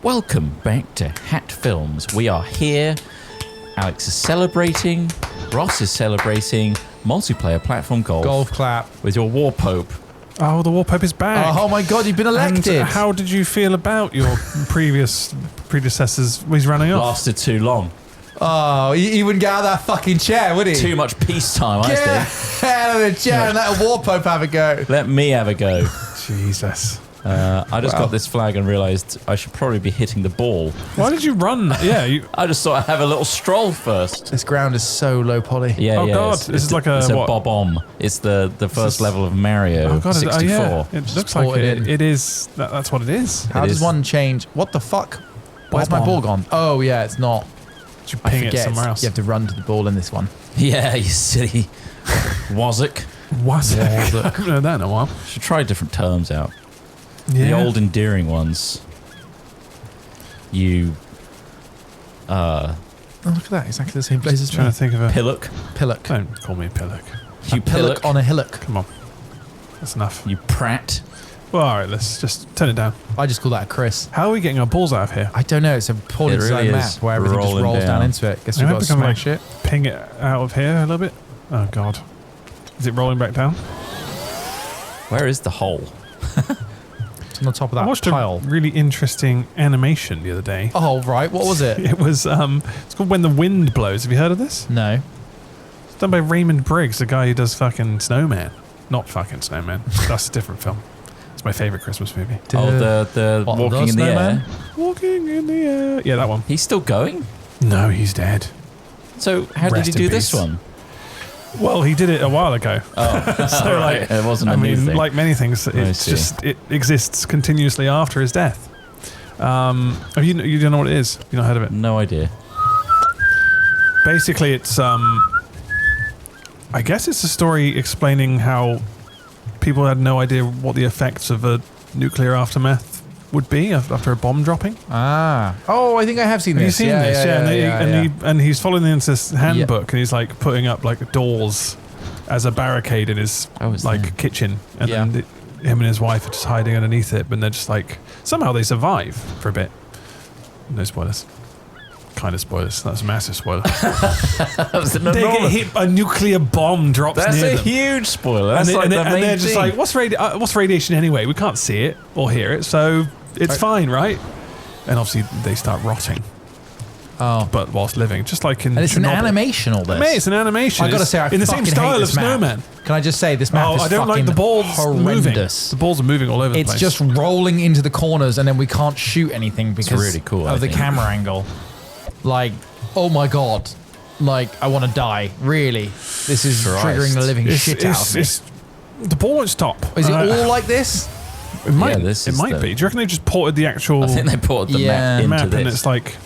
Welcome back to Hat Films. We are here. Alex is celebrating. Ross is celebrating multiplayer platform golf. Golf clap. With your War Pope. Oh, the War Pope is back. Oh my God, you've been elected. And how did you feel about your predecessors? He's running off. Lasted too long. Oh, he wouldn't get out of that fucking chair, would he? Too much peacetime, I Get out of the chair and let a War Pope have a go. Let me have a go. Jesus. I just got this flag and realised I should probably be hitting the ball. Why did you run? Yeah, I just thought I'd have a little stroll first. This ground is so low poly. Yeah, Oh, yeah. God, this is like a, it's what? a bob-omb. It's the first level of Mario. Oh God, 64. yeah. It looks like it is. That's what it is. How does one change? What the fuck? Where's my ball gone? Oh yeah, it's not. You ping it somewhere else. You have to run to the ball in this one. Yeah, you silly Wazzock. Was it? I haven't heard that in a while. Should try different terms out. Yeah. The old endearing ones. You Oh, look at that. Exactly the same place as Trying me. to think of a pillock. Pillock. Don't call me a pillock. You Pillock on a hillock. Come on, that's enough. You prat. Well, all right, let's just turn it down. I just call that a Chris. How are we getting our balls out of here? I don't know. It's a poorly It really designed is. map where everything just Rolling rolls down down. into it. Guess we've Am I got to becoming smash it. Ping it out of here a little bit. Oh God, is it rolling back down? Where is the hole? It's on the top of I that watched pile. a really interesting animation the other day. Oh right, what was it? It was it's called When the Wind Blows. Have you heard of this? No. It's done by Raymond Briggs, the guy who does fucking Snowman. Not fucking Snowman. That's a different film. It's my favourite Christmas movie. Oh, the What, walking the in the snowman? air. Walking in the air. Yeah, that one. He's still going? No, he's dead. So how did he Rest in do this peace. one? Well, he did it a while ago. Oh, So, like, it wasn't a I new mean, thing. like many things, I it's see. just it exists continuously after his death. Have you don't know what it is? You not heard of it? No idea. Basically, it's I guess it's a story explaining how people had no idea what the effects of a nuclear aftermath would be after a bomb dropping. Ah. Oh, I think I have seen Have you this. seen this? Yeah, yeah. and he's following into this handbook, and he's like putting up like doors as a barricade in his kitchen, and then him and his wife are just hiding underneath it, but they're just like somehow they survive for a bit. No spoilers. Kind of spoilers. That's a massive spoiler. They get hit. A nuclear bomb drops That's near a them. huge spoiler. That's And, like the main they're just thing. like, what's radiation anyway? We can't see it or hear it, so it's fine, right? And obviously they start rotting. Oh. But whilst living, just like in And it's Chernobyl. an animation, all this. Mate, it's an animation. I gotta It's say, I in the same fucking style hate of this map. Snowman. Can I just say, this map is I don't like fucking the balls moving. horrendous. The balls are moving all over the It's place. just rolling into the corners, and then we can't shoot anything because really cool, I of the think. camera angle. Like, oh my God. Like, I want to die. Really. This is triggering the living shit out of me. The ball won't stop. Is it all like this? It might, Yeah, this it is might the- be. Do you reckon they just ported the actual I think they ported the Yeah. map map into and this. it's like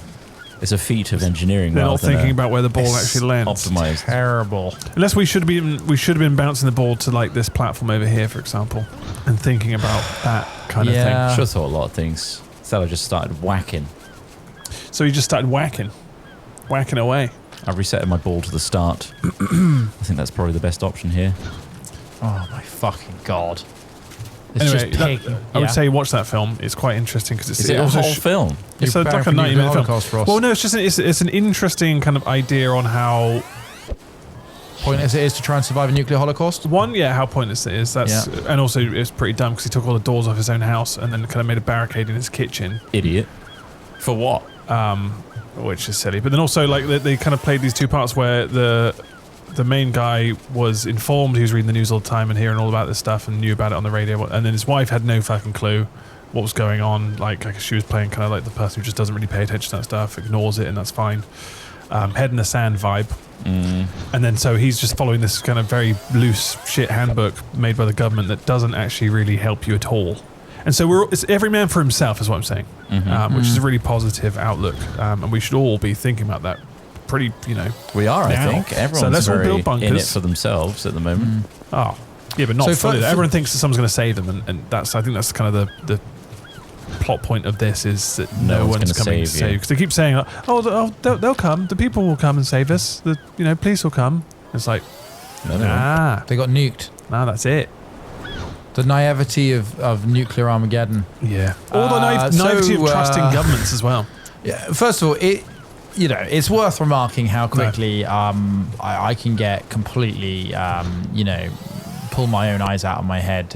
It's a feat of engineering. they're rather not than thinking a about where the ball actually lands? optimized. Terrible. Unless we should have been bouncing the ball to like this platform over here, for example, and thinking about that kind of Yeah. thing. Should have thought a lot of things. Instead, I just started whacking. So you just started whacking away. I've resetted my ball to the start. I think that's probably the best option here. Oh my fucking God. It's Anyway, just pig. I would say watch that film. It's quite interesting because Is it a also whole film? it's You're like a preparing for 90-minute film. Holocaust, Ross. Well, no, it's just it's an interesting kind of idea on how Pointless it is to try and survive a nuclear holocaust. how pointless it is. That's and also it's pretty dumb because he took all the doors off his own house and then kind of made a barricade in his kitchen, Idiot. For what? which is silly. But then also like they kind of played these two parts where the main guy was informed, he was reading the news all the time and hearing all about this stuff and knew about it on the radio, and then his wife had no fucking clue what was going on. Like she was playing kind of like the person who just doesn't really pay attention to that stuff, ignores it, and that's fine. Head in the sand vibe. And then so he's just following this kind of very loose shit handbook made by the government that doesn't actually really help you at all. And so it's every man for himself is what I'm saying, which is a really positive outlook, and we should all be thinking about that. Pretty, We are, now. I think. Everyone's So let's all very build in it bunkers. for themselves at the moment. Oh, yeah, but not So fully. for- Everyone thinks that someone's going to save them, and I think that's kind of the plot point of this is that no one's gonna coming to save you. save. Because they keep saying, they'll come. The people will come and save us. The police will come. It's like, No. nah, They got nuked. that's it. The naivety of nuclear Armageddon. Yeah. Or the naivety of trusting governments as well. Yeah. First of all, it's worth remarking how quickly I can get completely, pull my own eyes out of my head,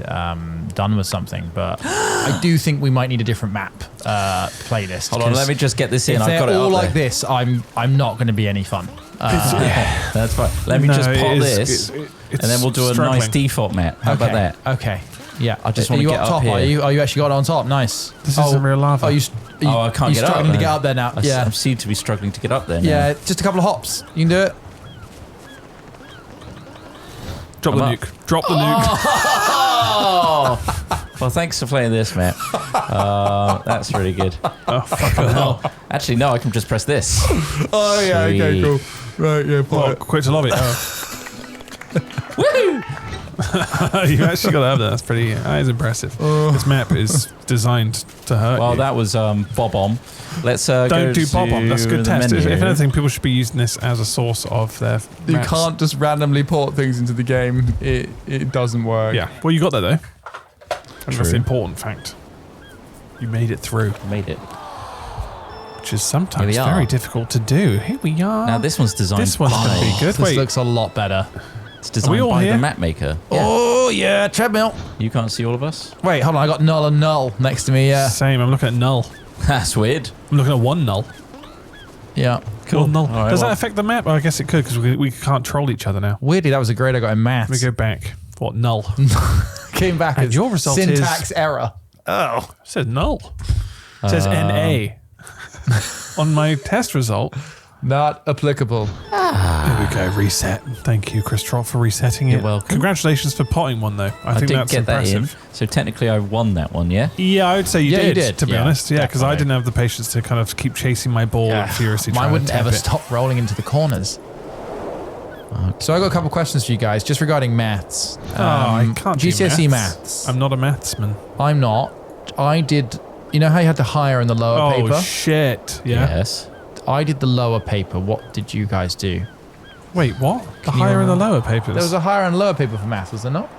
done with something. But I do think we might need a different map playlist. Hold on, let me just get this in. If I've got they're it all up like there. this, I'm not going to be any fun. That's fine. Let me just pop this, and then we'll do a nice default map. How about that? Okay. Yeah. I just want to get up top, here. Are you actually got it on top? Nice. This isn't real lava. I can't get up. struggling to get up there now. I seem to be struggling to get up there now. Yeah, just a couple of hops. You can do it. Drop the nuke. Drop the nuke. Oh! Well, thanks for playing this, Matt. That's really good. Oh, fucking hell. Actually, no, I can just press this. Oh, yeah, okay, cool. Right, yeah, Oh, quick to lobby. Woo! You actually got to have that. That's pretty. That is impressive. This map is designed to hurt Well, you. that was Bob-omb. Let's Don't go do to Bob-omb. That's a good the test. If menu. anything, people should be using this as a source of their You maps. can't just randomly port things into the game. It doesn't work. Yeah. Well, you got that, though. And that's the True. important fact. You made it through. Made it. Which is sometimes Here we are. very difficult to do. Here we are. Now, this one's designed This one's going to be good. This Wait. looks a lot better. It's designed all by here? the map maker. Yeah. Oh, yeah, treadmill. You can't see all of us? Wait, hold on. I got null and null next to me. Yeah. Same. I'm looking at null. That's weird. I'm looking at one null. Yeah. Cool. One null. All right, Does well. that affect the map? Oh, I guess it could because we can't troll each other now. Weirdly, that was a grade I got in maths. Let me go back. What, null? Came back And as your result syntax error. Oh, it says null. It says NA on my test result. Not applicable. There we go. Reset. Thank you, Chris Trott, for resetting it. You're welcome. Congratulations for potting one, though. I think did that's get impressive. that in. So technically, I won that one, yeah? Yeah, I would say you Yeah, you did, did. to be Yeah, honest. Yeah, because I definitely. didn't have the patience to kind of keep chasing my ball and furiously trying Mine to wouldn't tap ever it. stop rolling into the corners. So I got a couple questions for you guys, just regarding maths. I can't do GCSE maths. I'm not a mathsman. I'm not. I did. You know how you had the higher and the lower Oh, paper? shit. Yeah. Yes. I did the lower paper. What did you guys do? Wait, what? The Can you higher and the remember? lower papers? There was a higher and lower paper for maths, was there not?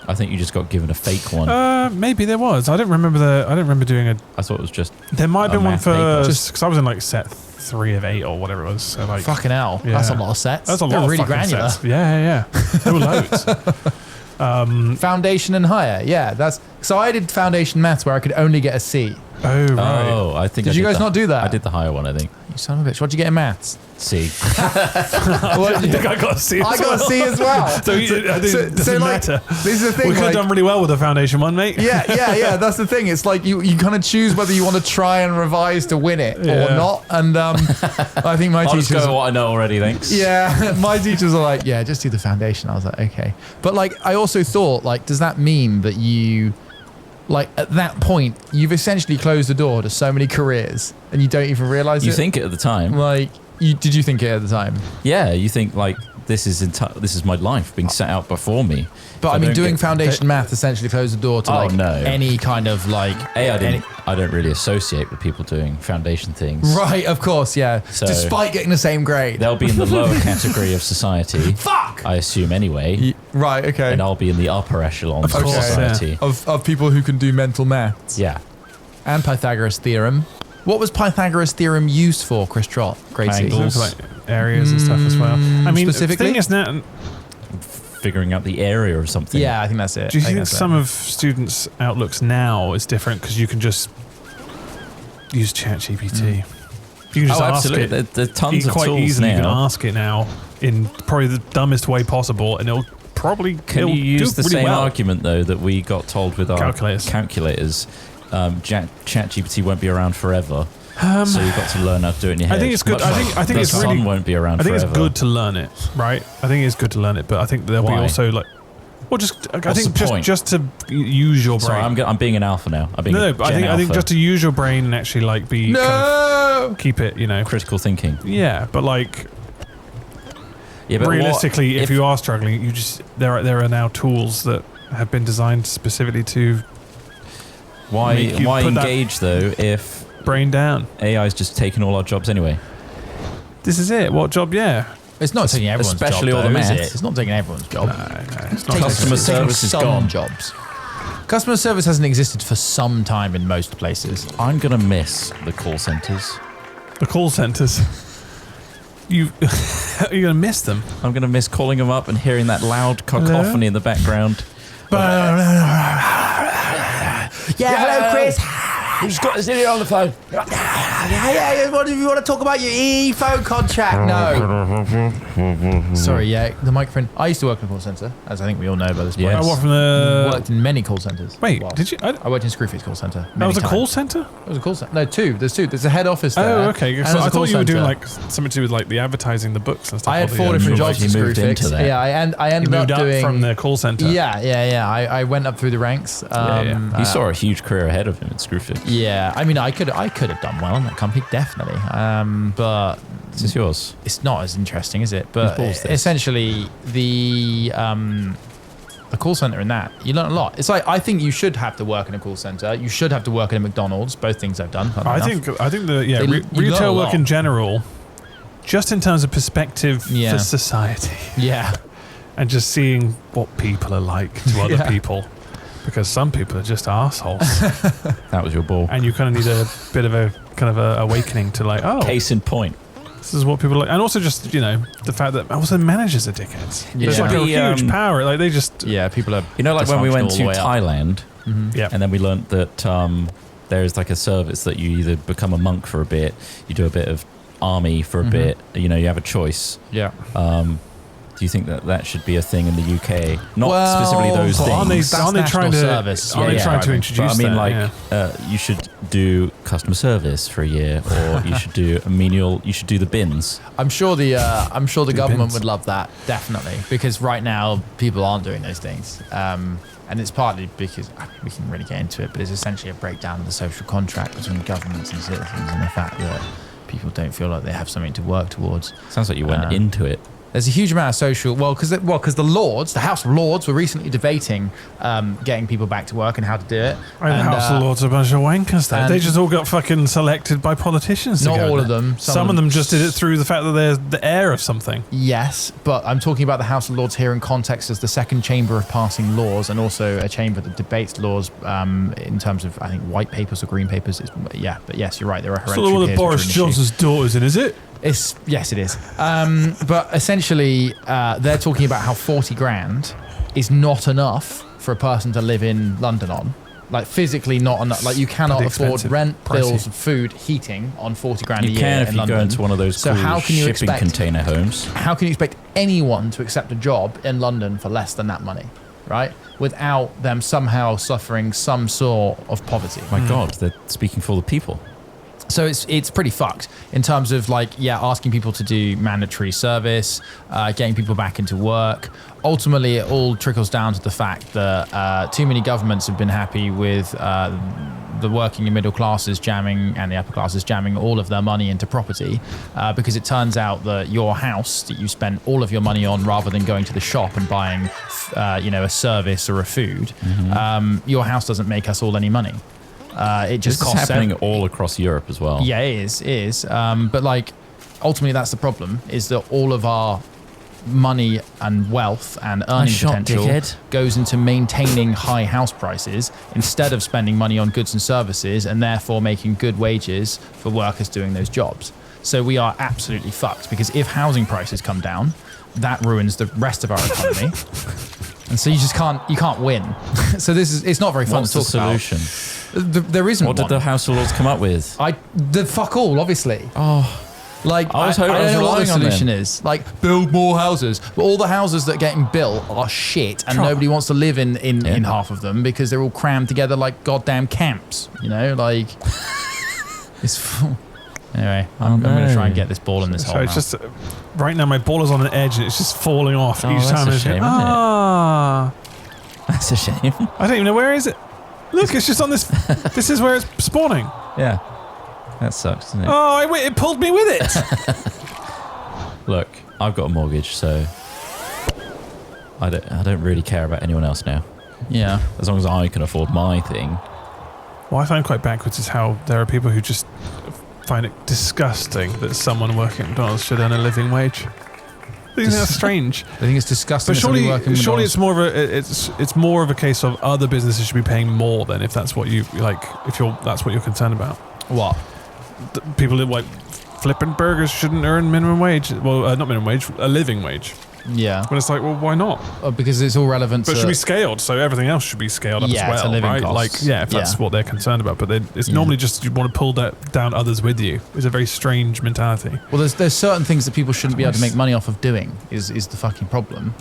I think you just got given a fake one. Maybe there was. I don't remember doing a. I thought it was just... There might have A been one math for. paper. Just because I was in like set 3 of 8 or whatever it was. So like. Fucking hell. Yeah. That's a lot of sets. That's a They're lot of really fucking granular. sets. Yeah. There were loads. Foundation and higher. Yeah, that's. So I did foundation maths where I could only get a C. Oh, right. Oh, I think Did I you guys the- not do that? I did the higher one, I think. You son of a bitch. What'd you get in maths? C. I think I got a C as I got a C as well. So it doesn't matter. This is the thing. We could have like- done really well with the foundation one, mate. yeah. That's the thing. It's like you kind of choose whether you want to try and revise to win it or Yeah. not. And I think my I'll just teachers. go with what I know already, thanks. Yeah, my teachers are like, yeah, just do the foundation. I was like, okay. But like, I also thought, like, does that mean that you, like, at that point, you've essentially closed the door to so many careers and you don't even realize You it? think it at the time. Like, did you think it at the time? Yeah, you think, like, this is my life being set out before me. But If I mean, don't doing get- foundation math essentially closed the door to Oh, like no. any kind of like. I don't really associate with people doing foundation things. Right, of course, yeah. So- Despite getting the same grade. They'll be in the lower category of society. Fuck! I assume anyway. Right, okay. And I'll be in the upper echelon of course, society. Of people who can do mental maths. Yeah. And Pythagoras theorem. What was Pythagoras theorem used for, Chris Trott? Gracie? Angles. For, like areas and stuff as well. I mean, specifically? the thing is now, Figuring out the area of something. Yeah, I think that's it. do you I think that's some it. of students' outlooks now is different because you can just use ChatGPT? You can just Oh, ask absolutely. it. There are tons of quite tools easily. You can now. ask it now in probably the dumbest way possible, and it'll probably Can you use the really same well. argument, though, that we got told with our calculators? ChatGPT won't be around forever. So you've got to learn how to do it in your head. I think it's good. Much I think like it's the really. sun won't be around I think forever. it's good to learn it, right? I think it's good to learn it, but I think there'll be Why? also like, well, just I What's think the point? just to use your brain. Sorry, I'm being an alpha now. I'm being no, a but I Gen think alpha. just to use your brain and actually like be kind No! of keep it, critical thinking. Yeah, but like Yeah, but realistically, what, if you are struggling, you just there are now tools that have been designed specifically to why make you put that- engage though if brain down. AI is just taking all our jobs anyway? This is it. What job? Yeah. It's not taking everyone's especially job, all the though, is math. it? It's not taking everyone's job. No, it's not. Customer It's taking service is some gone. jobs. Customer service hasn't existed for some time in most places. I'm going to miss the call centres. The call centres. You're going to miss them. I'm going to miss calling them up and hearing that loud cacophony in the background. Yeah, hello, Chris. Who's got this idiot on the phone? Yeah. What do you want to talk about your phone contract? No. Sorry, yeah, the microphone. I used to work in a call centre, as I think we all know by this point. Yes. I work from the. Worked in many call centres. Wait, Well, did you? I worked in Screwfix call centre. That was a call centre? It was a call centre. No, two. There's two. There's a head office there. Oh, okay. and So there's I a call thought you were doing centre. like something to do with like the advertising, the books and stuff. I had all 4 the, different you jobs at actually moved into Screwfix. that. Yeah, I You ended moved up up doing from the call centre. Yeah. I went up through the ranks. He saw a huge career ahead of him at Screwfix. Yeah, I mean, I could have done well in that company, definitely. But This is yours. it's not as interesting, is it? But Whose ball's this? essentially, the call center in that, you learn a lot. It's like, I think you should have to work in a call center. You should have to work in a McDonald's. Both things I've done. I think the You learn a retail work lot. in general, just in terms of perspective Yeah. for society, Yeah. and just seeing what people are like to other Yeah. people, because some people are just assholes, That was your ball. and you kind of need a bit of a awakening to like, oh, Case in point. this is what people like, and also just the fact that also managers are dickheads. There's Yeah. like a The, huge power. Like they just Yeah, people are. You know, like when we went dysfunctional to all the way up. Thailand, yeah. and then we learnt that there is like a service that you either become a monk for a bit, you do a bit of army for a bit, you have a choice. Yeah. Do you think that should be a thing in the UK? Not Well, specifically those but things. Aren't they trying to? service. Aren't they Yeah, trying yeah. to introduce But I mean, that? like, you should do customer service for a year, or you should do a menial. You should do the bins. I'm sure the government bins. would love that, definitely, because right now people aren't doing those things. And it's partly because we can really get into it, but it's essentially a breakdown of the social contract between governments and citizens, and the fact that people don't feel like they have something to work towards. Sounds like you went into it. There's a huge amount of social, because the Lords, the House of Lords, were recently debating getting people back to work and how to do it. And the House of Lords are a bunch of wankers. Though. and- They just all got fucking selected by politicians. to Not go all there. of them. Some of them just did it through the fact that they're the heir of something. Yes, but I'm talking about the House of Lords here in context as the second chamber of passing laws, and also a chamber that debates laws in terms of, I think, white papers or green papers. But yes, you're right. There are It's hereditary not the one that peers, which are Boris an issue. Johnson's daughter's in, is it? Yes, it is. But essentially, they're talking about how 40 grand is not enough for a person to live in London on. Like, physically not enough. Like, you cannot Bloody afford expensive. rent, Pricey. bills, food, heating on 40 grand a You year can if in you London. go into one of those So cool how can you shipping expect- container homes. How can you expect anyone to accept a job in London for less than that money, right? Without them somehow suffering some sort of poverty. My God, they're speaking for the people. So it's pretty fucked in terms of asking people to do mandatory service, getting people back into work. Ultimately, it all trickles down to the fact that too many governments have been happy with the working and middle classes jamming and the upper classes jamming all of their money into property, because it turns out that your house that you spent all of your money on rather than going to the shop and buying a service or a food, your house doesn't make us all any money. It just This is costs happening all across Europe as well. Yeah, it is. But ultimately that's the problem, is that all of our money and wealth and earning shot, potential dickhead. goes into maintaining high house prices instead of spending money on goods and services, and therefore making good wages for workers doing those jobs. So we are absolutely fucked, because if housing prices come down, that ruins the rest of our economy. And so you can't win. So it's not very fun What's to the talk about. solution? There isn't What did one. the House of Lords come up with? The fuck all, obviously. Oh, Like, I was I hoping- I was don't know what the relying on them. solution is. Like, build more houses. But all the houses that are getting built are shit, and Try- nobody wants to live in Yeah. half of them because they're all crammed together like goddamn camps. Like, it's full. Anyway, I'm going to try and get this ball in this hole So now. it's just right now my ball is on an edge and it's just falling off Oh, each that's time. a It's shame, like, isn't it? ah, that's a shame. I don't even know where is it. Look, it's just on this. This is where it's spawning. Yeah, that sucks, doesn't it? Oh, it pulled me with it. Look, I've got a mortgage, so I don't really care about anyone else now. Yeah. As long as I can afford my thing. What I find quite backwards is how there are people who just find it disgusting that someone working at McDonald's should earn a living wage. think that's strange. I think it's disgusting. But surely it's more of a case of other businesses should be paying more than if that's what you like. That's what you're concerned about. What? People that like flipping burgers shouldn't earn minimum wage. Well, not minimum wage, a living wage. Yeah. But it's like, well, why not? Because it's all relevant. But it should be scaled, so everything else should be scaled up as well, it's a living right? cost. Like, if that's what they're concerned about. But it's normally just you want to pull down others with you. It's a very strange mentality. Well, there's certain things that people shouldn't be able to make money off of doing. Is the fucking problem?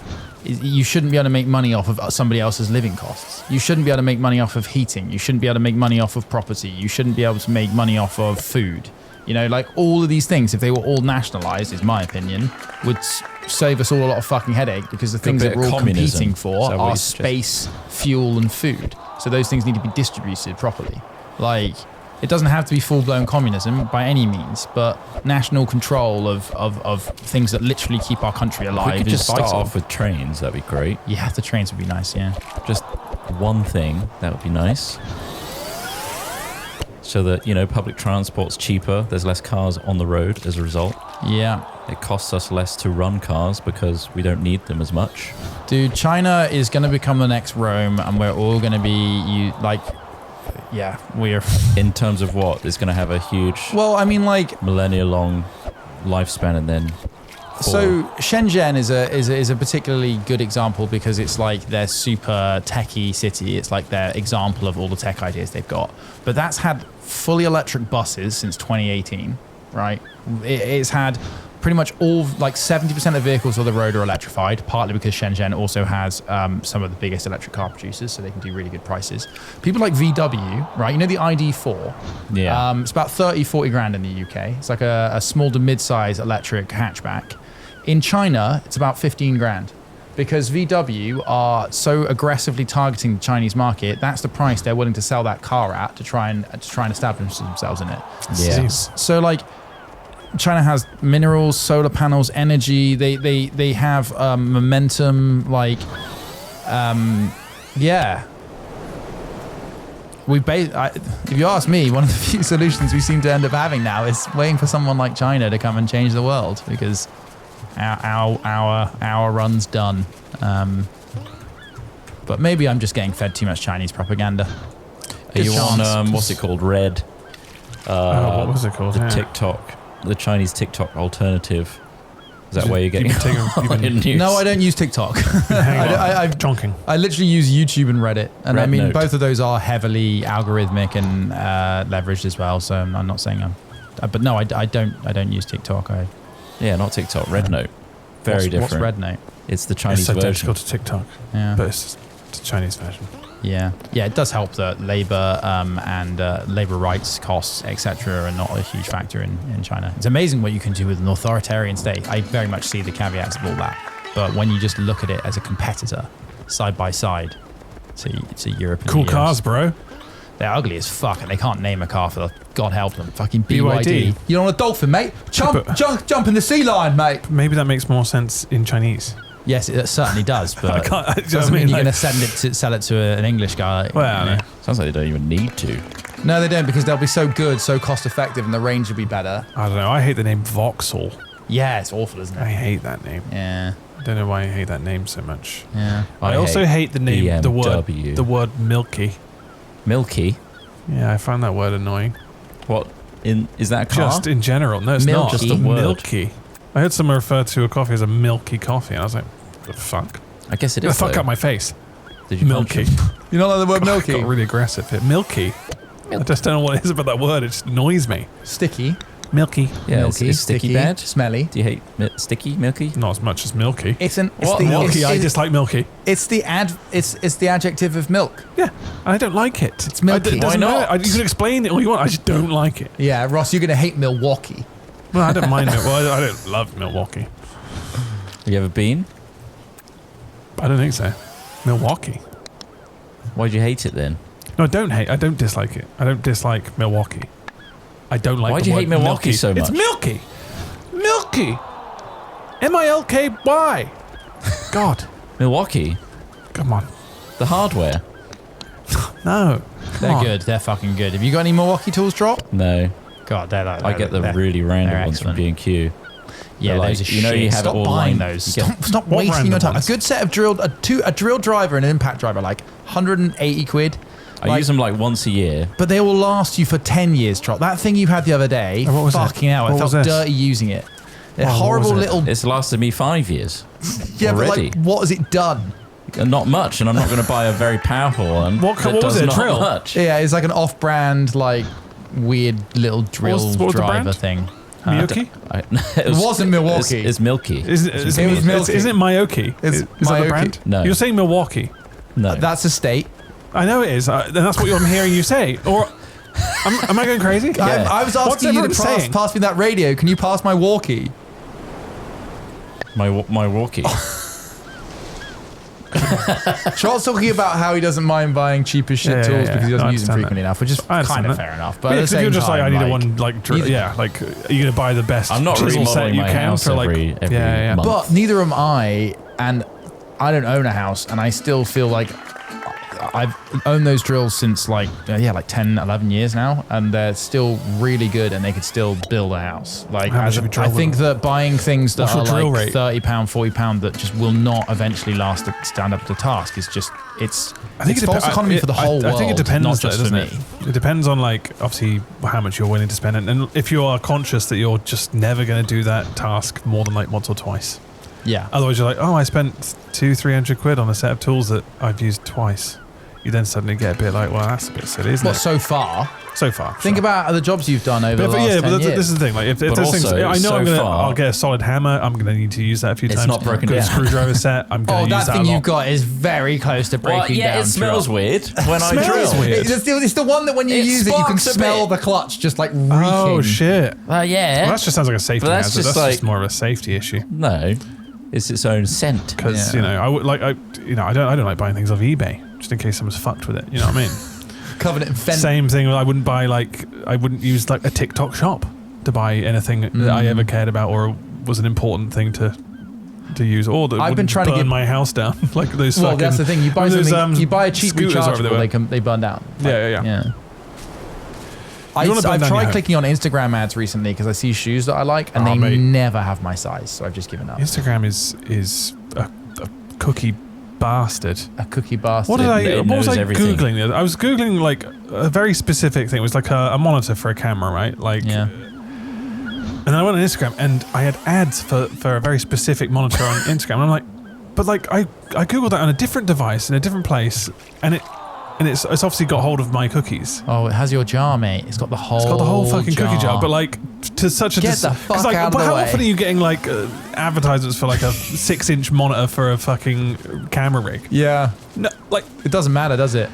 You shouldn't be able to make money off of somebody else's living costs. You shouldn't be able to make money off of heating. You shouldn't be able to make money off of property. You shouldn't be able to make money off of food. You know, like all of these things, if they were all nationalised, is my opinion, would save us all a lot of fucking headache because the things that we're all competing for are space, fuel, and food. So those things need to be distributed properly. Like, it doesn't have to be full-blown communism by any means, but national control of things that literally keep our country alive We could is just start vital. off with trains. That'd be great. Yeah, the trains would be nice, yeah. Just one thing. That would be nice. So that, public transport's cheaper. There's less cars on the road as a result. Yeah. It costs us less to run cars because we don't need them as much. Dude, China is going to become the next Rome, and we're all going to be, we're... In terms of what? It's going to have a huge millennia-long lifespan and then... So Shenzhen is a particularly good example because it's like their super techie city. It's like their example of all the tech ideas they've got. But that's had fully electric buses since 2018, right? It's had pretty much all, like 70% of vehicles on the road are electrified, partly because Shenzhen also has some of the biggest electric car producers, so they can do really good prices. People like VW, right? You know the ID4? Yeah. It's about 30, 40 grand in the UK. It's like a small to mid-size electric hatchback. In China, it's about 15 grand. Because VW are so aggressively targeting the Chinese market, that's the price they're willing to sell that car at to try and establish themselves in it. Yeah. So like, China has minerals, solar panels, energy. They have momentum. Like, yeah. If you ask me, one of the few solutions we seem to end up having now is waiting for someone like China to come and change the world because our run's done. But maybe I'm just getting fed too much Chinese propaganda. Are you on what's it called? Red. What was it called? The TikTok, the Chinese TikTok alternative. Is that where you're getting news? No, I don't use TikTok. I'm chonking. I literally use YouTube and Reddit, and Red I mean Note. both of those are heavily algorithmic and leveraged as well. So I'm not saying but no, I don't use TikTok. Yeah, not TikTok. Red Note. Very different. What's Red Note? It's the Chinese It's version. identical to TikTok, Yeah. but it's the Chinese version. Yeah, it does help that labor and labor rights costs, etc., are not a huge factor in China. It's amazing what you can do with an authoritarian state. I very much see the caveats of all that, but when you just look at it as a competitor, side by side, to Europe. Cool cars, bro. They're ugly as fuck, and they can't name a car for God help them. Fucking BYD. You don't want a dolphin, mate? Jump in the sea lion, mate. Maybe that makes more sense in Chinese. Yes, it certainly does, but doesn't mean you're going to sell it to an English guy. Well, Sounds like they don't even need to. No, they don't, because they'll be so good, so cost effective, and the range will be better. I don't know. I hate the name Vauxhall. Yeah, it's awful, isn't I it? hate that name. Yeah. I don't know why I hate that name so much. Yeah. I also hate the name, BMW. the word milky. Milky? Yeah, I find that word annoying. What? Is that a car? Just in general. No, it's Milky. not. Just a word. Milky. I heard someone refer to a coffee as a milky coffee, and I was like, the fuck? I guess it Get is. the fuck though. out my face. Did you punch Milky. him? You don't like the word milky? Got really aggressive here. Milky. I just don't know what it is about that word. It just annoys me. Sticky. Milky. Yeah, milky. Is sticky bad? Smelly. Do you hate sticky, milky? Not as much as milky. It's an. It's What? the, Milky. It's, I dislike milky. it's the it's the adjective of milk. Yeah, I don't like it. It's milky. It doesn't Why not? matter. You can explain it all you want. I just don't like it. Yeah, Ross, you're gonna hate Milwaukee. Well, I don't mind it. Well, I don't love Milwaukee. Have you ever been? I don't think so. Milwaukee. Why'd you hate it then? No, I don't hate. I don't dislike it. I don't dislike Milwaukee. I don't like. Why'd the you word hate Milwaukee milky. so much? It's milky. Milky. MILKY. God. Milwaukee? Come on. The hardware? No. They're good. They're fucking good. Have you got any Milwaukee tools drop? No. God, they're like. I get the really random ones from excellent. B&Q. Yeah, They're those are like, you know, shit. you have Stop it all buying lined- those. you get- Stop What wasting your random time. ones? A good set of a drill driver and an impact driver, like 180 quid. I use them like once a year. But they will last you for 10 years, Trot. That thing you had the other day, Oh, what was it? fucking hell, I What was felt this? dirty using it. They're Oh, what horrible was it? little... It's lasted me 5 years. Yeah, already. but like, what has it done? And not much, and I'm not going to buy a very powerful one. What that was does it, a not drill? much. Yeah, it's like an off-brand, like, weird little drill What was the driver brand? thing. Milky? It wasn't Milwaukee. It's Milky. It was Milky. Isn't it Milky? It's Is that the Milky. brand? No. You're saying Milwaukee. No. That's a state. I know it is. And that's what I'm hearing you say. Or am I going crazy? Yeah. I was What's asking you to everyone saying? pass me that radio. Can you pass my walkie? my walkie. Charles talking about how he doesn't mind buying cheaper shit Yeah, tools yeah, because he yeah. doesn't I use them understand frequently that. enough, which is I understand kind of that. fair enough. But Yeah, at the because if same you're just time, like, I need a one, like, either- yeah, like, are you going to buy the best I'm not chisel set remodeling you my can house for like, every yeah. month. But neither am I, and I don't own a house, and I still feel like I've owned those drills since like 10, 11 years now, and they're still really good, and they could still build a house. Like, How much have you I drilled think that buying things that What's are your drill like rate? £30, £40 that just will not eventually last to stand up to the task is just it's false economy for the whole world. I think it depends, not though, just doesn't for me. it? It depends on, like, obviously how much you're willing to spend, and if you are conscious that you're just never going to do that task more than like once or twice. Yeah. Otherwise, you're like, oh, I spent 200-300 quid on a set of tools that I've used twice. You then suddenly get a bit like, well, that's a bit silly, isn't Well, it? so far. So far. Think about the jobs you've done over the last 10 but years. this is the thing. Like, if But there's things, also, I know so far- I'll get a solid hammer. I'm going to need to use that a few It's times. not broken Got a down. screwdriver set. I'm going Oh, to use that that thing a lot. you've got is very close to breaking Well, yeah, down. it smells Trot. weird when I Smells drill. weird. It's the one that when you It use it, you can sparks a smell bit. the clutch just like reeking. Oh shit! Well, yeah. Well, that just sounds like a safety But that's hazard. just That's like- just more of a safety issue. No, it's its own scent. Because Yeah. I would like I don't like buying things off eBay just in case someone's fucked with it. You know what I mean? Covered it in fence. Same thing. I wouldn't use like a TikTok shop to buy anything that I ever cared about or was an important thing to use, or that I've been wouldn't trying to burn get- my house down. Like those. Well, fucking, that's the thing. You buy those, something. You buy a cheap scooters or whatever rechargeable, they they burn down. Yeah. I've wanna burn down tried your clicking on Instagram ads recently because I see shoes that I like, and Oh, they mate. never have my size, so I've just given up. Instagram is a cookie bastard. A cookie bastard. What It was knows I everything. googling? the other- I was googling like a very specific thing. It was like a monitor for a camera, right? Like, Yeah. and I went on Instagram and I had ads for a very specific monitor on Instagram. And I'm like, but like I googled that on a different device in a different place, and it's obviously got hold of my cookies. Oh, it has your jar, mate. It's got the whole. It's got the whole fucking cookie jar, but like to such a Get the fuck like, out of but the how way. often are you getting like advertisements for like a 6-inch monitor for a fucking camera rig? Yeah. No, like It doesn't matter, does it?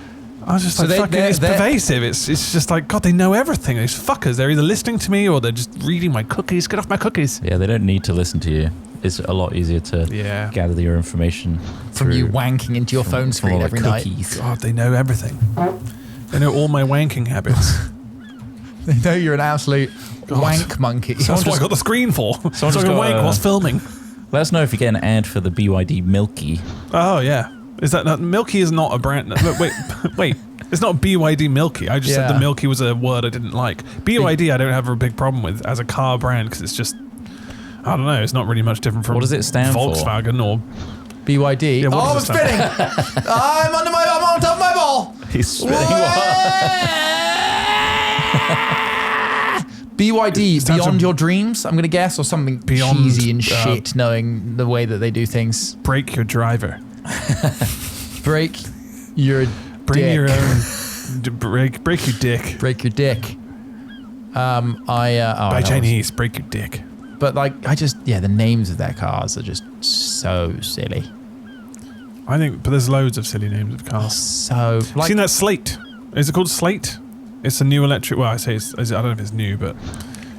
I was just So like, fucking, it's they're- pervasive. It's just like, God, they know everything. These fuckers. They're either listening to me or they're just reading my cookies. Get off my cookies. Yeah, they don't need to listen to you. It's a lot easier to Yeah. gather your information From you through- wanking into your phone from screen all the every night. cookies. God, they know everything. They know all my wanking habits. They know you're an absolute God. wank monkey. That's what I got the screen for. So I just can got, wank whilst filming. Let us know if you get an ad for the BYD Milky. Oh, yeah. Is that Milky is not a brand. Wait. It's not BYD Milky. I just said Yeah. the Milky was a word I didn't like. BYD I don't have a big problem with as a car brand because it's just, I don't know, it's not really much different from What does it stand for? Volkswagen or BYD. Yeah, what I'm does it spinning. I'm on top of my ball. He's spinning BYD, stands Beyond for- Your Dreams, I'm going to guess, or something Beyond, cheesy and shit, knowing the way that they do things. break your driver. Break your Bring dick. your own. Break your dick. Break your dick. By Chinese, break your dick. But like, the names of their cars are just so silly. I think, but there's loads of silly names of cars. So, like, Seen that Slate? Is it called Slate? It's a new electric. Well, I say I don't know if it's new, but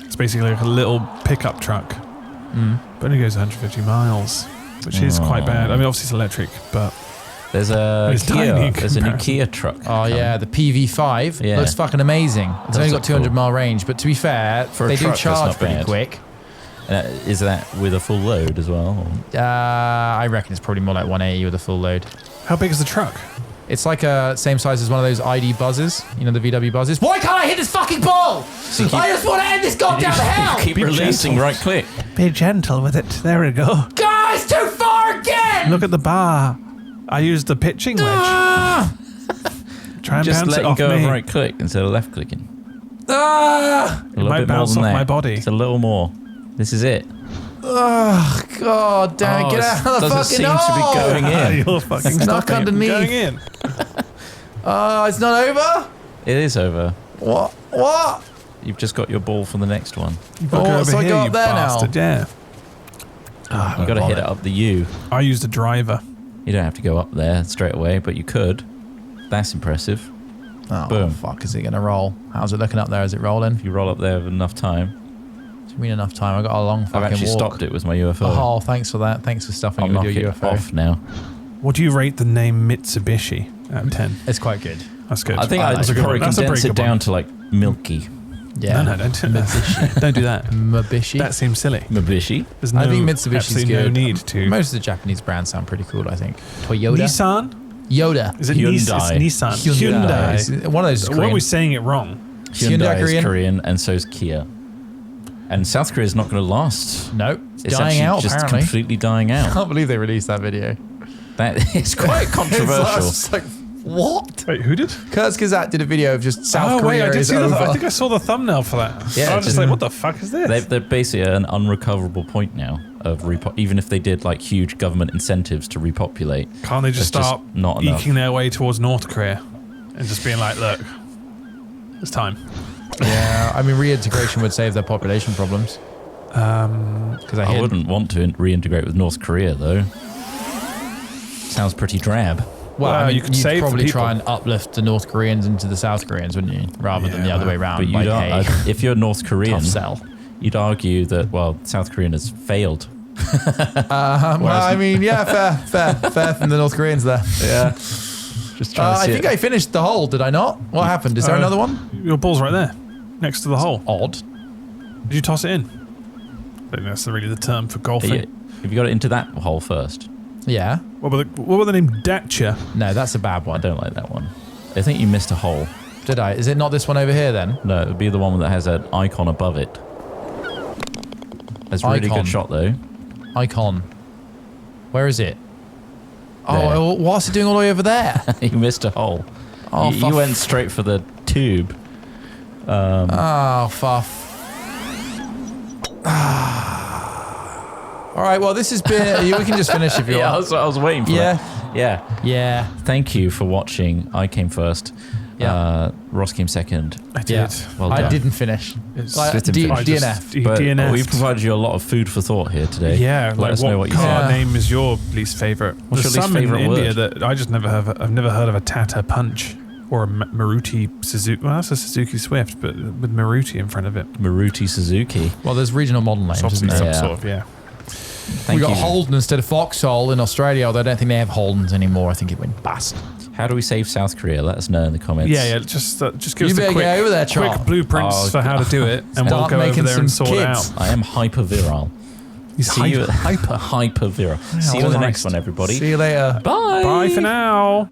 it's basically like a little pickup truck. But it only goes 150 miles, which is quite bad. I mean, obviously it's electric, but There's a It's tiny Kia. in There's a new comparison. Kia truck. oh yeah, the PV5 Yeah. looks fucking amazing. It's Does only got look 200 cool. mile range, but to be fair, For a they do truck, that's charge not pretty bad. quick. Is that with a full load as well? I reckon it's probably more like 180 with a full load. how big is the truck? It's like a same size as one of those ID buzzes, you know, the VW buzzes. Why can't I hit this fucking ball? I just want to end this goddamn down the hell! Keep releasing right click. Be gentle with it. There we go. Guys, too far again! Look at the bar. I used the pitching wedge. Try and Just bounce it letting off go me. of right click instead of left clicking. Ah! A little might bit more bounce than off that. my body. It's a little more. This is it. Oh, God damn it. Get out of the doesn't fucking seem to be going in. You're fucking Stuck stuck underneath. Going in. Oh, it's not over? It is over. What? What? You've just got your ball from the next one. Oh, so I go up there bastard. now? Yeah. You got to hit it up the U. I used a driver. You don't have to go up there straight away, but you could. That's impressive. Oh, Boom. fuck. Is it going to roll? How's it looking up there? Is it rolling? If you roll up there with enough time. Do you mean enough time? I've got a long fucking I've actually walk. stopped it with my UFO. Oh, thanks for that. Thanks for stuffing I'll it knock with your it UFO. off now. What do you rate the name Mitsubishi out of 10? It's quite good. That's good. I think I'd That's a good probably one. That's a condense pretty it good down one. to like milky. Yeah. No, don't do that. Don't do that. Mitsubishi. That seems silly. Mibishi. There's I no, think Mitsubishi's absolutely good. no need to. Most of the Japanese brands sound pretty cool, I think. Toyota. Nissan? Yoda. Is it Hyundai. Nissan? Hyundai. One of those is What are Korean. we saying it wrong? Hyundai is Korean? Korean, and so is Kia. And South Korea is not going to last. Nope. It's dying actually out, just apparently. completely dying I out. can't believe they released that video. That is quite controversial. It's like, what? Wait, who did? Kurtz Gazette did a video of just South Oh, Korea wait, I did is see over. that. I think I saw the thumbnail for that. Yeah, I was just like, what the fuck is this? They're basically at an unrecoverable point now of even if they did like huge government incentives to repopulate. Can't they just There's start not enough. eking their way towards North Korea and just being like, look, it's time. Yeah, I mean, reintegration would save their population problems. Because I wouldn't want to reintegrate with North Korea though. Sounds pretty drab. Well, Well, I mean, you could you'd save the probably people. try and uplift the North Koreans into the South Koreans, wouldn't you? Rather than the Yeah, other way well, around. But you like, don't. hey, If you're North Korean, tough sell. you'd argue that South Korean has failed. Well, I mean, yeah, fair from the North Koreans there. Yeah. Just trying to I see think it. I finished the hole. Did I not? What happened? Is there another one? Your ball's right there, next to the hole. Odd. Did you toss it in? I think that's really the term for golfing. Have you got it into that hole first? Yeah. What were the name? Dacia? No, that's a bad I one. don't like that one. I think you missed a hole. Did I? Is it not this one over here then? No, it would be the one that has an icon above it. That's a really Icon. good shot though. Icon. Where is it? There. Oh, what's it doing all the way over there? You missed a hole. Oh, you went straight for the tube. Oh, fuff. All right, well, this has been... we can just finish if you Yeah, I want. was waiting for Yeah. that. Yeah. Yeah. Thank you for watching. I came first. Yeah. Ross came second. I did. Yeah. Well I done. didn't finish. It's- Like, Split him I just- DNF. But DNF. we've provided you a lot of food for thought here today. Yeah, Let us know what you car think. name is your least favorite? What's There's your least some in favourite India word? that I just never have. I've never heard of a Tata Punch or a Maruti Suzuki. Well, that's a Suzuki Swift, but with Maruti in front of it. Maruti Suzuki. Well, there's regional model names, It's isn't obviously there? some Yeah. sort of, yeah. Thank We got you. Holden instead of Vauxhall in Australia, although I don't think they have Holdens anymore. I think it went bust. How do we save South Korea? Let us know in the comments. Yeah, just give You us the better quick, get over there, quick Chop. blueprints Oh, for how to do it, and we'll Start go over making there and some sort it kids. out. I am hyper viral. He's See you hyper. hyper viral. See you in the Christ. next one, everybody. See you later. Bye. Bye for now.